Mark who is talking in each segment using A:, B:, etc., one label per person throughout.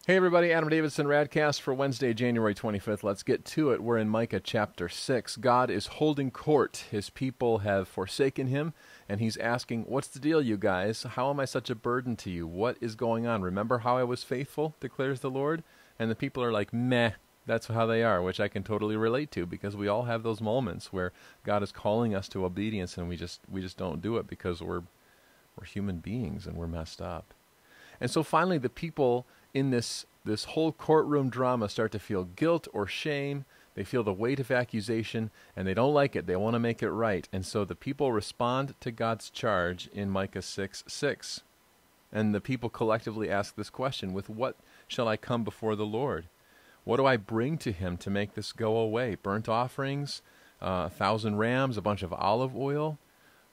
A: Hey everybody, Adam Davidson, RadCast for Wednesday, January 25th. Let's get to it. We're in Micah chapter 6. God is holding court. His people have forsaken him, and he's asking, what's the deal, you guys? How am I such a burden to you? What is going on? Remember how I was faithful, declares the Lord? And the people are like, meh, that's how they are, which I can totally relate to, because we all have those moments where God is calling us to obedience, and we just don't do it because we're human beings and we're messed up. And so finally the people in this whole courtroom drama start to feel guilt or shame. They feel the weight of accusation, and they don't like it. They want to make it right. And so the people respond to God's charge in Micah 6:6. And the people collectively ask this question, with what shall I come before the Lord? What do I bring to him to make this go away? Burnt offerings, 1,000 rams, a bunch of olive oil?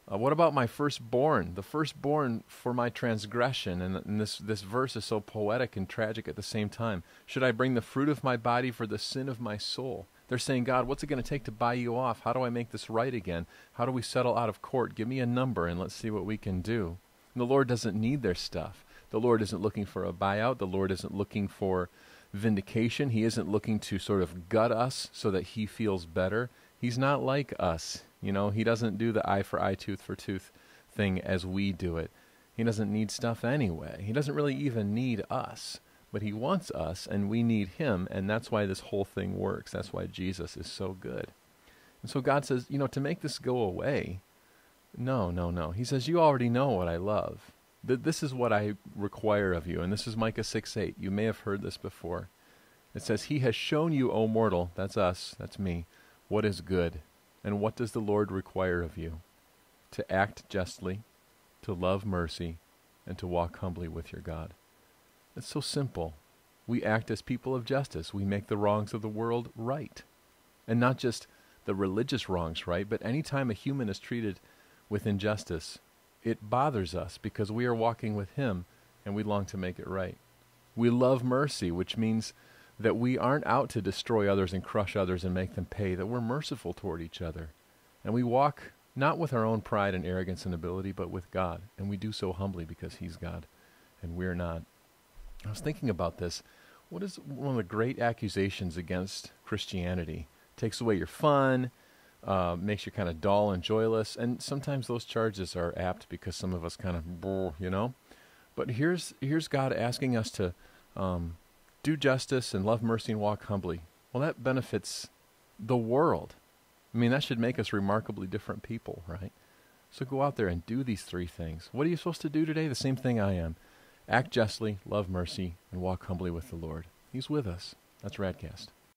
A: What about my firstborn, the firstborn for my transgression? And this verse is so poetic and tragic at the same time. Should I bring the fruit of my body for the sin of my soul? They're saying, God, what's it going to take to buy you off? How do I make this right again? How do we settle out of court? Give me a number and let's see what we can do. And the Lord doesn't need their stuff. The Lord isn't looking for a buyout. The Lord isn't looking for vindication. He isn't looking to sort of gut us so that he feels better. He's not like us. You know, he doesn't do the eye for eye, tooth for tooth thing as we do it. He doesn't need stuff anyway. He doesn't really even need us, but he wants us and we need him, and that's why this whole thing works. That's why Jesus is so good. And so God says, to make this go away, no. He says, you already know what I love. This is what I require of you, and this is Micah 6:8. You may have heard this before. It says, he has shown you, O mortal, that's us, that's me, what is good. And what does the Lord require of you? To act justly, to love mercy, and to walk humbly with your God. It's so simple. We act as people of justice. We make the wrongs of the world right. And not just the religious wrongs right, but any time a human is treated with injustice, it bothers us because we are walking with him and we long to make it right. We love mercy, which means that we aren't out to destroy others and crush others and make them pay, that we're merciful toward each other. And we walk not with our own pride and arrogance and ability, but with God. And we do so humbly because he's God and we're not. I was thinking about this. What is one of the great accusations against Christianity? Takes away your fun, makes you kind of dull and joyless. And sometimes those charges are apt because some of us kind of, But here's God asking us to do justice and love mercy and walk humbly. Well, that benefits the world. I mean, that should make us remarkably different people, right? So go out there and do these three things. What are you supposed to do today? The same thing I am. Act justly, love mercy, and walk humbly with the Lord. He's with us. That's RadCast.